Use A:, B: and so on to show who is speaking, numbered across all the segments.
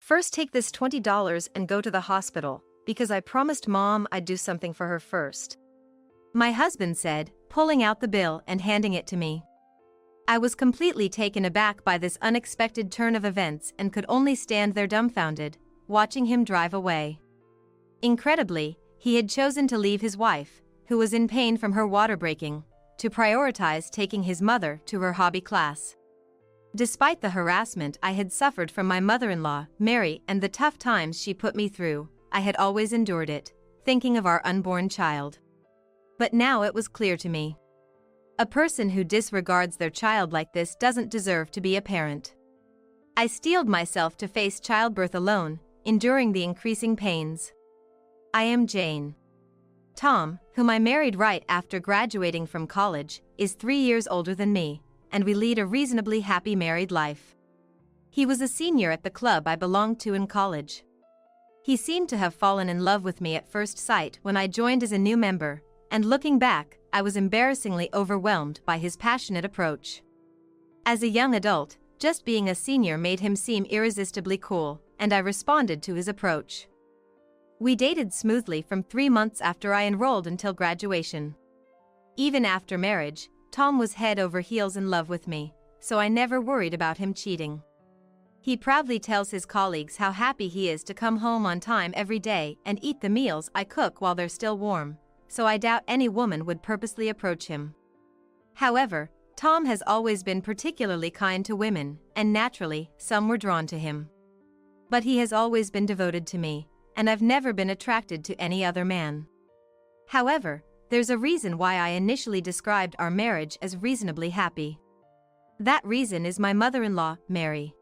A: First, take this $20 and go to the hospital, because I promised Mom I'd do something for her first. My husband said, pulling out the bill and handing it to me. I was completely taken aback by this unexpected turn of events and could only stand there dumbfounded, watching him drive away. Incredibly, he had chosen to leave his wife, who was in pain from her water breaking, to prioritize taking his mother to her hobby class. Despite the harassment I had suffered from my mother-in-law, Mary, and the tough times she put me through, I had always endured it, thinking of our unborn child. But now it was clear to me. A person who disregards their child like this doesn't deserve to be a parent. I steeled myself to face childbirth alone, enduring the increasing pains. I am Jane. Tom, whom I married right after graduating from college, is 3 years older than me, and we lead a reasonably happy married life. He was a senior at the club I belonged to in college. He seemed to have fallen in love with me at first sight when I joined as a new member, and looking back, I was embarrassingly overwhelmed by his passionate approach. As a young adult, just being a senior made him seem irresistibly cool, and I responded to his approach. We dated smoothly from 3 months after I enrolled until graduation. Even after marriage, Tom was head over heels in love with me, so I never worried about him cheating. He proudly tells his colleagues how happy he is to come home on time every day and eat the meals I cook while they're still warm, so I doubt any woman would purposely approach him. However, Tom has always been particularly kind to women, and naturally, some were drawn to him. But he has always been devoted to me, and I've never been attracted to any other man. However, there's a reason why I initially described our marriage as reasonably happy. That reason is my mother-in-law, Mary.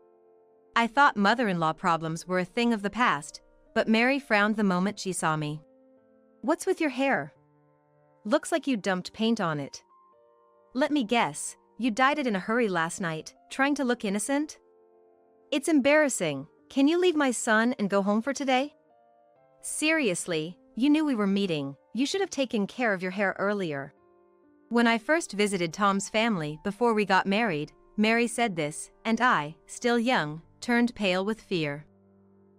A: I thought mother-in-law problems were a thing of the past, but Mary frowned the moment she saw me. "What's with your hair? Looks like you dumped paint on it. Let me guess, you dyed it in a hurry last night, trying to look innocent? It's embarrassing. Can you leave my son and go home for today? Seriously, you knew we were meeting. You should have taken care of your hair earlier." When I first visited Tom's family before we got married, Mary said this, and I, still young, turned pale with fear.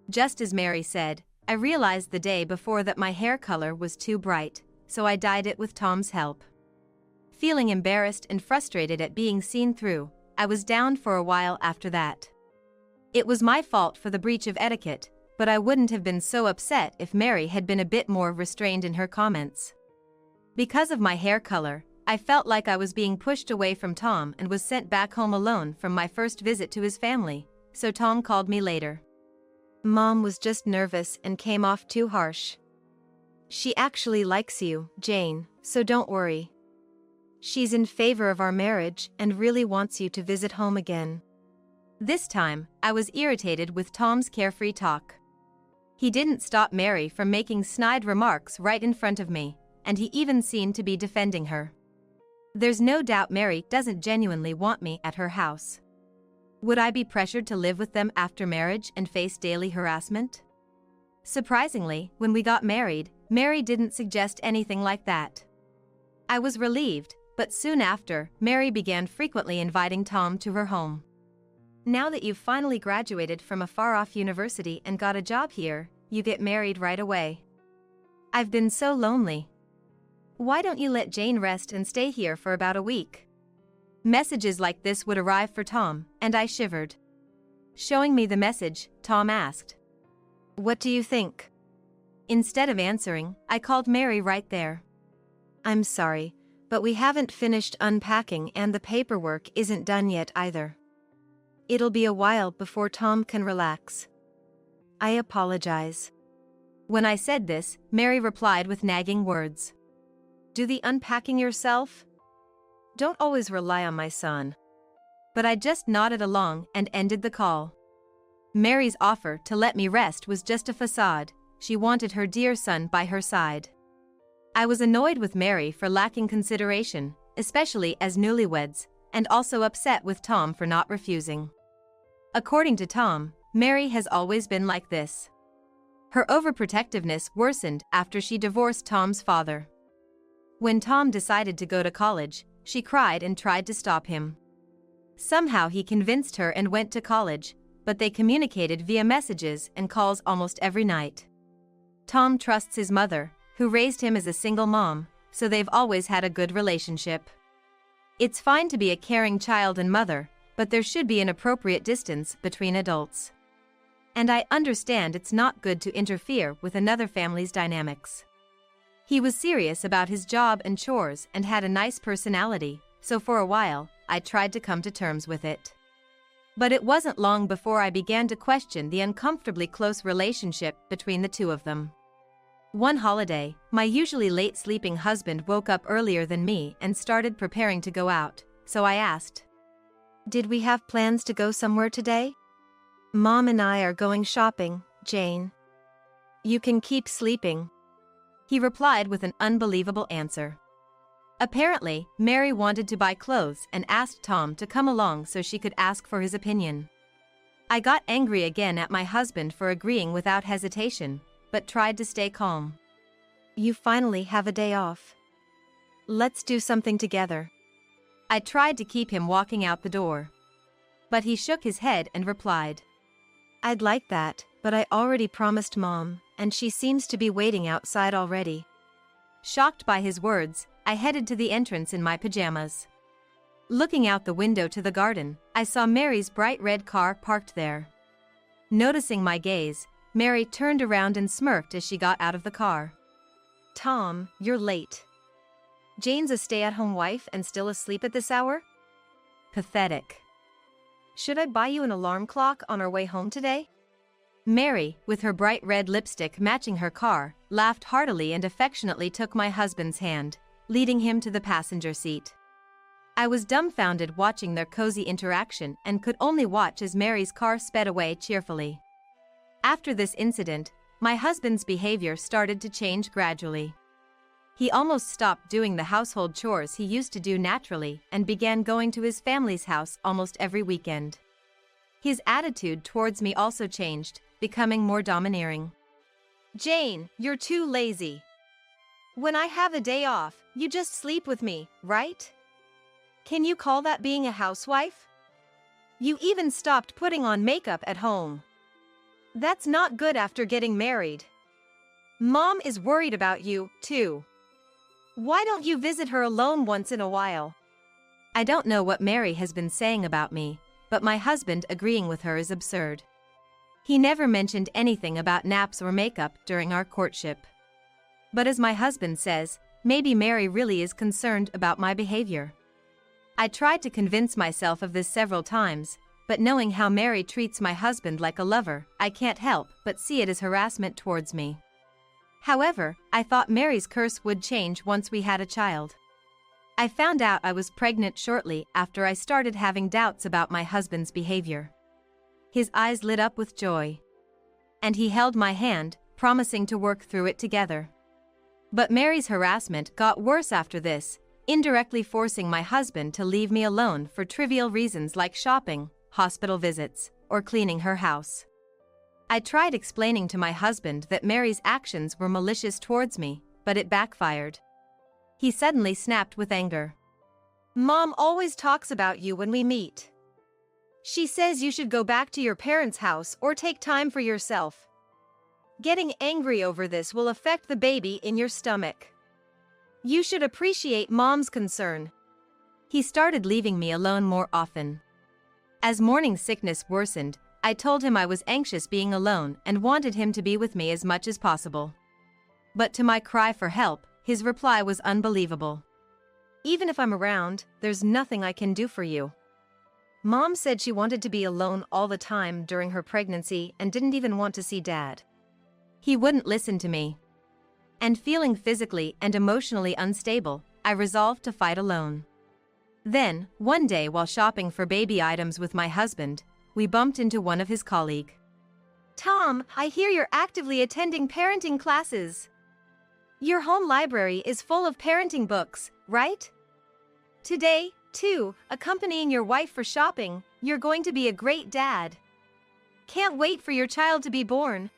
A: Just as Mary said, I realized the day before that my hair color was too bright, so I dyed it with Tom's help. Feeling embarrassed and frustrated at being seen through, I was down for a while after that. It was my fault for the breach of etiquette, but I wouldn't have been so upset if Mary had been a bit more restrained in her comments. Because of my hair color, I felt like I was being pushed away from Tom and was sent back home alone from my first visit to his family, so Tom called me later. "Mom was just nervous and came off too harsh. She actually likes you, Jane, so don't worry. She's in favor of our marriage and really wants you to visit home again." This time, I was irritated with Tom's carefree talk. He didn't stop Mary from making snide remarks right in front of me, and he even seemed to be defending her. There's no doubt Mary doesn't genuinely want me at her house. Would I be pressured to live with them after marriage and face daily harassment? Surprisingly, when we got married, Mary didn't suggest anything like that. I was relieved, but soon after, Mary began frequently inviting Tom to her home. "Now that you've finally graduated from a far-off university and got a job here, you get married right away. I've been so lonely. Why don't you let Jane rest and stay here for about a week?" Messages like this would arrive for Tom, and I shivered. Showing me the message, Tom asked, "What do you think?" Instead of answering, I called Mary right there. "I'm sorry, but we haven't finished unpacking and the paperwork isn't done yet either. It'll be a while before Tom can relax. I apologize." When I said this, Mary replied with nagging words. "Do the unpacking yourself. Don't always rely on my son." But I just nodded along and ended the call. Mary's offer to let me rest was just a facade. She wanted her dear son by her side. I was annoyed with Mary for lacking consideration, especially as newlyweds, and also upset with Tom for not refusing. According to Tom, Mary has always been like this. Her overprotectiveness worsened after she divorced Tom's father. When Tom decided to go to college, she cried and tried to stop him. Somehow he convinced her and went to college, but they communicated via messages and calls almost every night. Tom trusts his mother, who raised him as a single mom, so they've always had a good relationship. It's fine to be a caring child and mother, but there should be an appropriate distance between adults. And I understand it's not good to interfere with another family's dynamics. He was serious about his job and chores and had a nice personality, so for a while, I tried to come to terms with it. But it wasn't long before I began to question the uncomfortably close relationship between the two of them. One holiday, my usually late sleeping husband woke up earlier than me and started preparing to go out, so I asked, "Did we have plans to go somewhere today?" "Mom and I are going shopping, Jane." "You can keep sleeping," he replied with an unbelievable answer. Apparently, Mary wanted to buy clothes and asked Tom to come along so she could ask for his opinion. I got angry again at my husband for agreeing without hesitation, but tried to stay calm. "You finally have a day off. Let's do something together." I tried to keep him walking out the door. But he shook his head and replied, "I'd like that, but I already promised Mom, and she seems to be waiting outside already." Shocked by his words, I headed to the entrance in my pajamas. Looking out the window to the garden, I saw Mary's bright red car parked there. Noticing my gaze, Mary turned around and smirked as she got out of the car. "Tom, you're late. Jane's a stay-at-home wife and still asleep at this hour? Pathetic. Should I buy you an alarm clock on our way home today?" Mary, with her bright red lipstick matching her car, laughed heartily and affectionately took my husband's hand, leading him to the passenger seat. I was dumbfounded watching their cozy interaction and could only watch as Mary's car sped away cheerfully. After this incident, my husband's behavior started to change gradually. He almost stopped doing the household chores he used to do naturally and began going to his family's house almost every weekend. His attitude towards me also changed, becoming more domineering. "Jane, you're too lazy. When I have a day off, you just sleep with me, right? Can you call that being a housewife? You even stopped putting on makeup at home. That's not good after getting married. Mom is worried about you, too. Why don't you visit her alone once in a while?" I don't know what Mary has been saying about me, but my husband agreeing with her is absurd. He never mentioned anything about naps or makeup during our courtship. But as my husband says, maybe Mary really is concerned about my behavior. I tried to convince myself of this several times, but knowing how Mary treats my husband like a lover, I can't help but see it as harassment towards me. However, I thought Mary's curse would change once we had a child. I found out I was pregnant shortly after I started having doubts about my husband's behavior. His eyes lit up with joy. And he held my hand, promising to work through it together. But Mary's harassment got worse after this, indirectly forcing my husband to leave me alone for trivial reasons like shopping, hospital visits, or cleaning her house. I tried explaining to my husband that Mary's actions were malicious towards me, but it backfired. He suddenly snapped with anger. "Mom always talks about you when we meet. She says you should go back to your parents' house or take time for yourself. Getting angry over this will affect the baby in your stomach. You should appreciate Mom's concern." He started leaving me alone more often. As morning sickness worsened, I told him I was anxious being alone and wanted him to be with me as much as possible. But to my cry for help, his reply was unbelievable. "Even if I'm around, there's nothing I can do for you. Mom said she wanted to be alone all the time during her pregnancy and didn't even want to see Dad." He wouldn't listen to me. And feeling physically and emotionally unstable, I resolved to fight alone. Then, one day while shopping for baby items with my husband, we bumped into one of his colleagues. "Tom, I hear you're actively attending parenting classes. Your home library is full of parenting books, right? Today, too, accompanying your wife for shopping, you're going to be a great dad. Can't wait for your child to be born."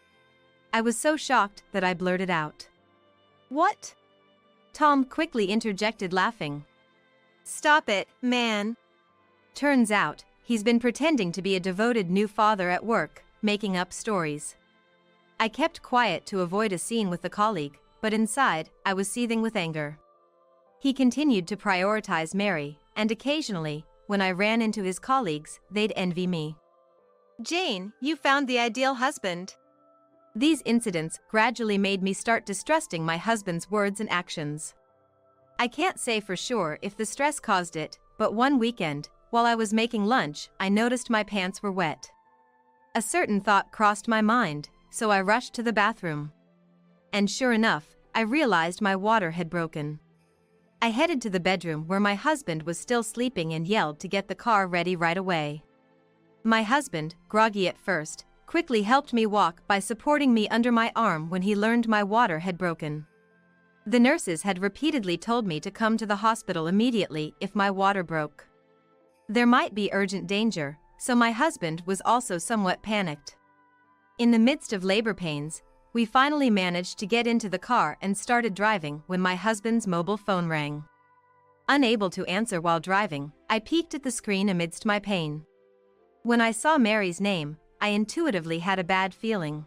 A: I was so shocked that I blurted out, "What?" Tom quickly interjected laughing. "Stop it, man." Turns out, he's been pretending to be a devoted new father at work, making up stories. I kept quiet to avoid a scene with the colleague, but inside, I was seething with anger. He continued to prioritize Mary, and occasionally, when I ran into his colleagues, they'd envy me. "Jane, you found the ideal husband." These incidents gradually made me start distrusting my husband's words and actions. I can't say for sure if the stress caused it, but one weekend, while I was making lunch, I noticed my pants were wet. A certain thought crossed my mind, so I rushed to the bathroom. And sure enough, I realized my water had broken. I headed to the bedroom where my husband was still sleeping and yelled to get the car ready right away. My husband, groggy at first, quickly helped me walk by supporting me under my arm when he learned my water had broken. The nurses had repeatedly told me to come to the hospital immediately if my water broke. There might be urgent danger, so my husband was also somewhat panicked. In the midst of labor pains, we finally managed to get into the car and started driving when my husband's mobile phone rang. Unable to answer while driving, I peeked at the screen amidst my pain. When I saw Mary's name, I intuitively had a bad feeling.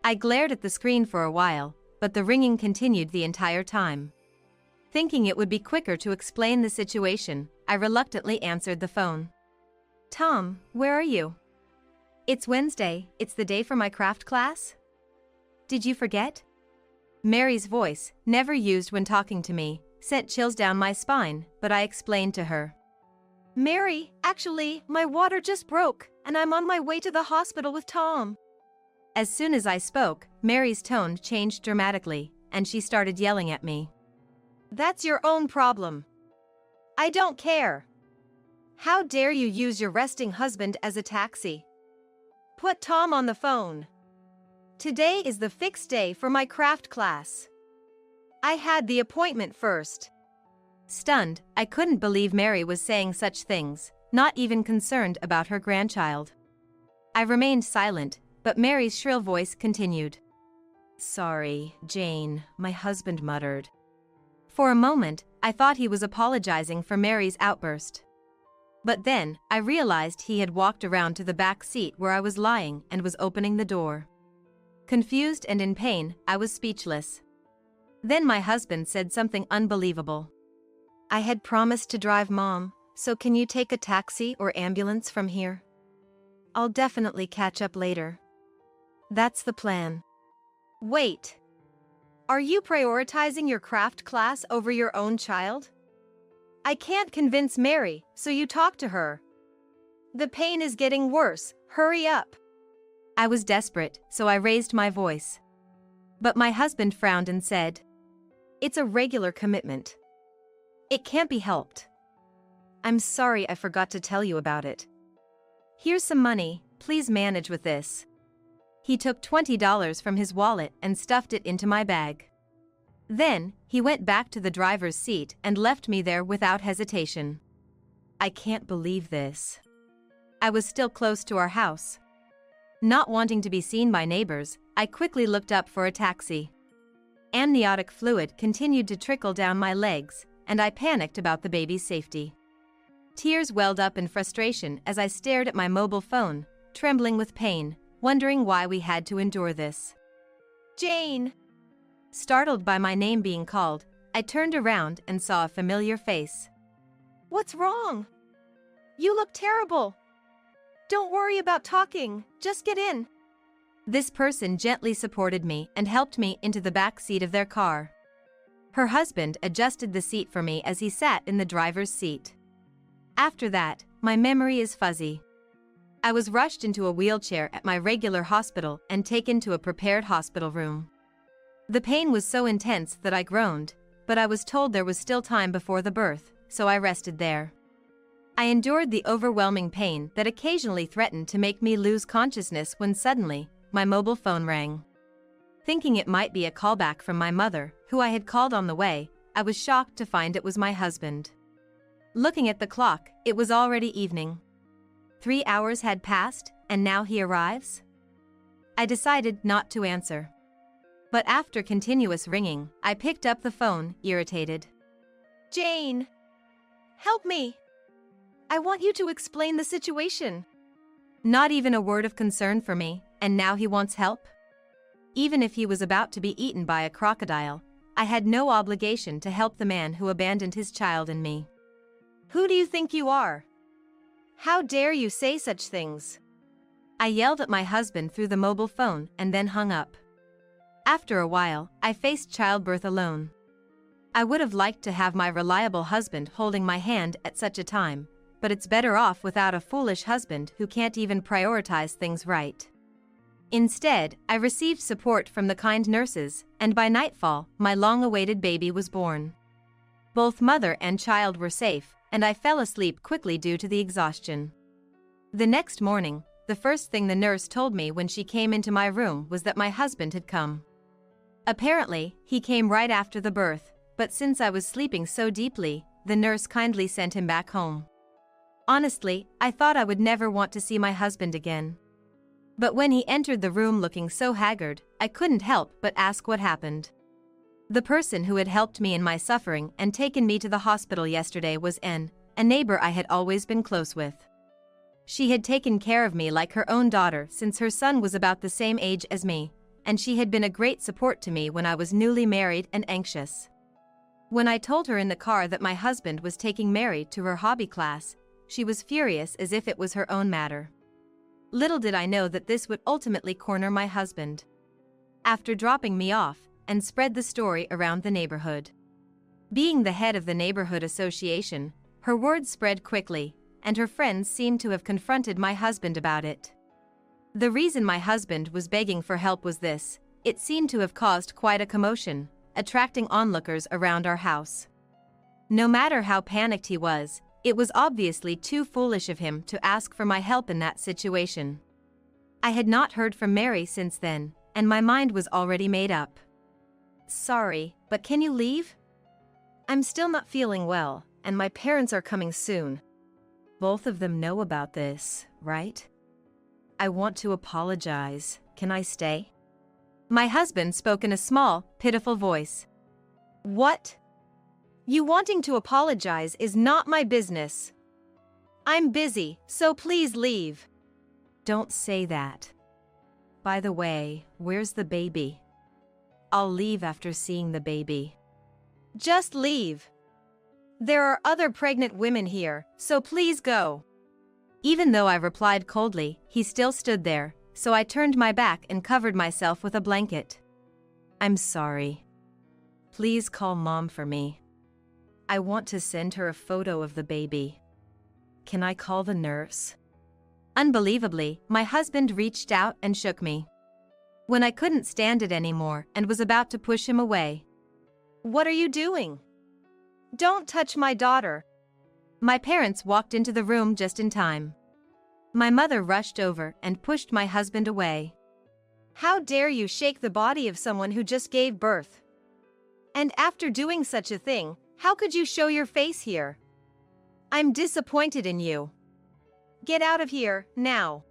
A: I glared at the screen for a while, but the ringing continued the entire time. Thinking it would be quicker to explain the situation, I reluctantly answered the phone. "Tom, where are you?" "It's Wednesday, it's the day for my craft class." "Did you forget?" Mary's voice, never used when talking to me, sent chills down my spine, but I explained to her. "Mary, actually, my water just broke, and I'm on my way to the hospital with Tom." As soon as I spoke, Mary's tone changed dramatically, and she started yelling at me. "That's your own problem. I don't care. How dare you use your resting husband as a taxi? Put Tom on the phone. Today is the fixed day for my craft class. I had the appointment first." Stunned, I couldn't believe Mary was saying such things, not even concerned about her grandchild. I remained silent, but Mary's shrill voice continued. "Sorry, Jane," my husband muttered. For a moment, I thought he was apologizing for Mary's outburst. But then, I realized he had walked around to the back seat where I was lying and was opening the door. Confused and in pain, I was speechless. Then my husband said something unbelievable. "I had promised to drive Mom, so can you take a taxi or ambulance from here? I'll definitely catch up later." "That's the plan." "Wait. Are you prioritizing your craft class over your own child? I can't convince Mary, so you talk to her. The pain is getting worse, hurry up." I was desperate, so I raised my voice. But my husband frowned and said, "It's a regular commitment. It can't be helped. I'm sorry I forgot to tell you about it. Here's some money, please manage with this." He took $20 from his wallet and stuffed it into my bag. Then, he went back to the driver's seat and left me there without hesitation. I can't believe this. I was still close to our house. Not wanting to be seen by neighbors, I quickly looked up for a taxi. Amniotic fluid continued to trickle down my legs, and I panicked about the baby's safety. Tears welled up in frustration as I stared at my mobile phone, trembling with pain, wondering why we had to endure this. "Jane!" Startled by my name being called, I turned around and saw a familiar face. "What's wrong? You look terrible. Don't worry about talking, just get in." This person gently supported me and helped me into the back seat of their car. Her husband adjusted the seat for me as he sat in the driver's seat. After that, my memory is fuzzy. I was rushed into a wheelchair at my regular hospital and taken to a prepared hospital room. The pain was so intense that I groaned, but I was told there was still time before the birth, so I rested there. I endured the overwhelming pain that occasionally threatened to make me lose consciousness when suddenly, my mobile phone rang. Thinking it might be a callback from my mother, who I had called on the way, I was shocked to find it was my husband. Looking at the clock, it was already evening. 3 hours had passed, and now he arrives? I decided not to answer. But after continuous ringing, I picked up the phone, irritated. "Jane! Help me! I want you to explain the situation. Not even a word of concern for me, and now he wants help? Even if he was about to be eaten by a crocodile, I had no obligation to help the man who abandoned his child and me. Who do you think you are? How dare you say such things? I yelled at my husband through the mobile phone and then hung up. After a while, I faced childbirth alone. I would have liked to have my reliable husband holding my hand at such a time, but it's better off without a foolish husband who can't even prioritize things right. Instead, I received support from the kind nurses, and by nightfall, my long-awaited baby was born. Both mother and child were safe, and I fell asleep quickly due to the exhaustion. The next morning, the first thing the nurse told me when she came into my room was that my husband had come. Apparently, he came right after the birth, but since I was sleeping so deeply, the nurse kindly sent him back home. Honestly, I thought I would never want to see my husband again. But when he entered the room looking so haggard, I couldn't help but ask what happened. The person who had helped me in my suffering and taken me to the hospital yesterday was N, a neighbor I had always been close with. She had taken care of me like her own daughter since her son was about the same age as me, and she had been a great support to me when I was newly married and anxious. When I told her in the car that my husband was taking Mary to her hobby class, she was furious as if it was her own matter. Little did I know that this would ultimately corner my husband. After dropping me off, and spread the story around the neighborhood. Being the head of the neighborhood association, her words spread quickly, and her friends seemed to have confronted my husband about it. The reason my husband was begging for help was this: it seemed to have caused quite a commotion, attracting onlookers around our house. No matter how panicked he was, it was obviously too foolish of him to ask for my help in that situation. I had not heard from Mary since then, and my mind was already made up. Sorry, but can you leave? I'm still not feeling well, and my parents are coming soon. Both of them know about this, right? I want to apologize. Can I stay? My husband spoke in a small, pitiful voice. What? You wanting to apologize is not my business. I'm busy, so please leave. Don't say that. By the way, where's the baby? I'll leave after seeing the baby. Just leave. There are other pregnant women here, so please go. Even though I replied coldly, he still stood there, so I turned my back and covered myself with a blanket. I'm sorry. Please call Mom for me. I want to send her a photo of the baby. Can I call the nurse? Unbelievably, my husband reached out and shook me. When I couldn't stand it anymore and was about to push him away. What are you doing? Don't touch my daughter. My parents walked into the room just in time. My mother rushed over and pushed my husband away. How dare you shake the body of someone who just gave birth? And after doing such a thing, how could you show your face here? I'm disappointed in you. Get out of here, now.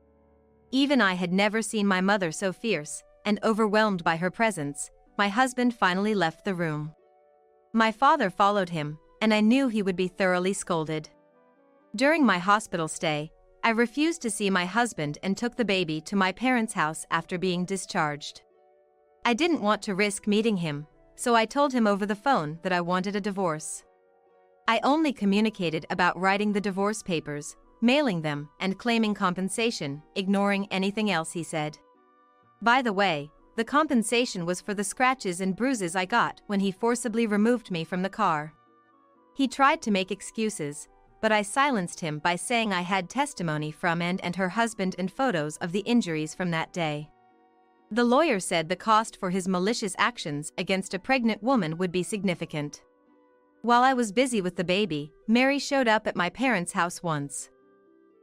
A: Even I had never seen my mother so fierce, and overwhelmed by her presence, my husband finally left the room. My father followed him, and I knew he would be thoroughly scolded. During my hospital stay, I refused to see my husband and took the baby to my parents' house after being discharged. I didn't want to risk meeting him, so I told him over the phone that I wanted a divorce. I only communicated about writing the divorce papers, mailing them, and claiming compensation, ignoring anything else he said. By the way, the compensation was for the scratches and bruises I got when he forcibly removed me from the car. He tried to make excuses, but I silenced him by saying I had testimony from Anne and her husband and photos of the injuries from that day. The lawyer said the cost for his malicious actions against a pregnant woman would be significant. While I was busy with the baby, Mary showed up at my parents' house once.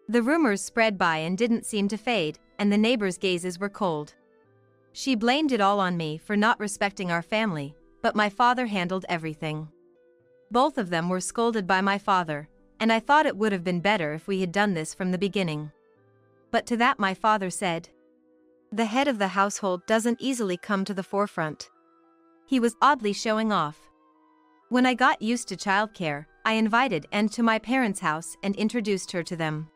A: The rumors spread by and didn't seem to fade, and the neighbors' gazes were cold. She blamed it all on me for not respecting our family, but my father handled everything. Both of them were scolded by my father, and I thought it would have been better if we had done this from the beginning. But to that my father said, "The head of the household doesn't easily come to the forefront." He was oddly showing off. When I got used to childcare, I invited Anne to my parents' house and introduced her to them.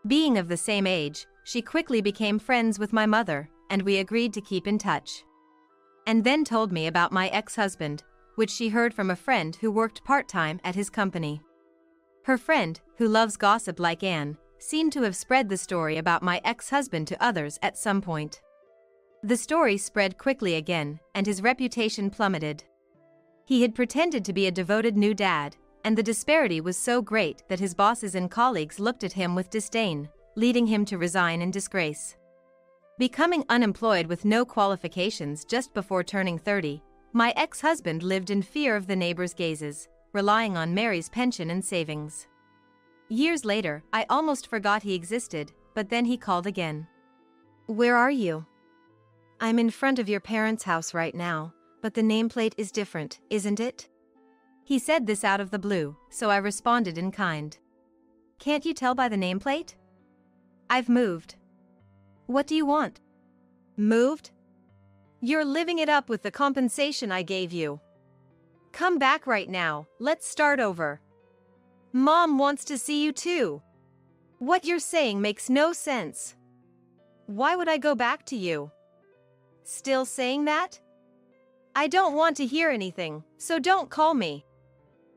A: Being of the same age, she quickly became friends with my mother, and we agreed to keep in touch. And then told me about my ex-husband, which she heard from a friend who worked part-time at his company. Her friend, who loves gossip like Anne, seemed to have spread the story about my ex-husband to others at some point. The story spread quickly again, and his reputation plummeted. He had pretended to be a devoted new dad, and the disparity was so great that his bosses and colleagues looked at him with disdain, leading him to resign in disgrace. Becoming unemployed with no qualifications just before turning 30, my ex-husband lived in fear of the neighbors' gazes, relying on Mary's pension and savings. Years later, I almost forgot he existed, but then he called again. "Where are you?" "I'm in front of your parents' house right now, but the nameplate is different, isn't it?" He said this out of the blue, so I responded in kind. "Can't you tell by the nameplate?" "I've moved." "What do you want?" "Moved? You're living it up with the compensation I gave you. Come back right now, let's start over. Mom wants to see you too. What you're saying makes no sense. Why would I go back to you? Still saying that? I don't want to hear anything, so don't call me."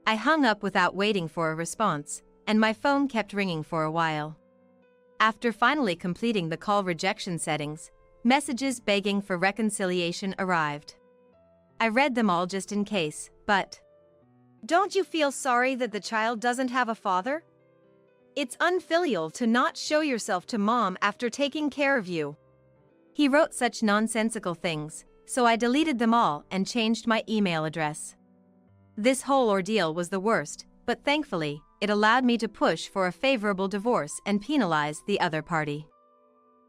A: I hung up without waiting for a response, and my phone kept ringing for a while. After finally completing the call rejection settings, messages begging for reconciliation arrived. I read them all just in case, but... "Don't you feel sorry that the child doesn't have a father? It's unfilial to not show yourself to mom after taking care of you." He wrote such nonsensical things, so I deleted them all and changed my email address. This whole ordeal was the worst, but thankfully, it allowed me to push for a favorable divorce and penalize the other party.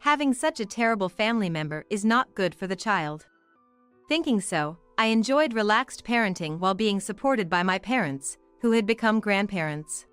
A: Having such a terrible family member is not good for the child. Thinking so, I enjoyed relaxed parenting while being supported by my parents, who had become grandparents.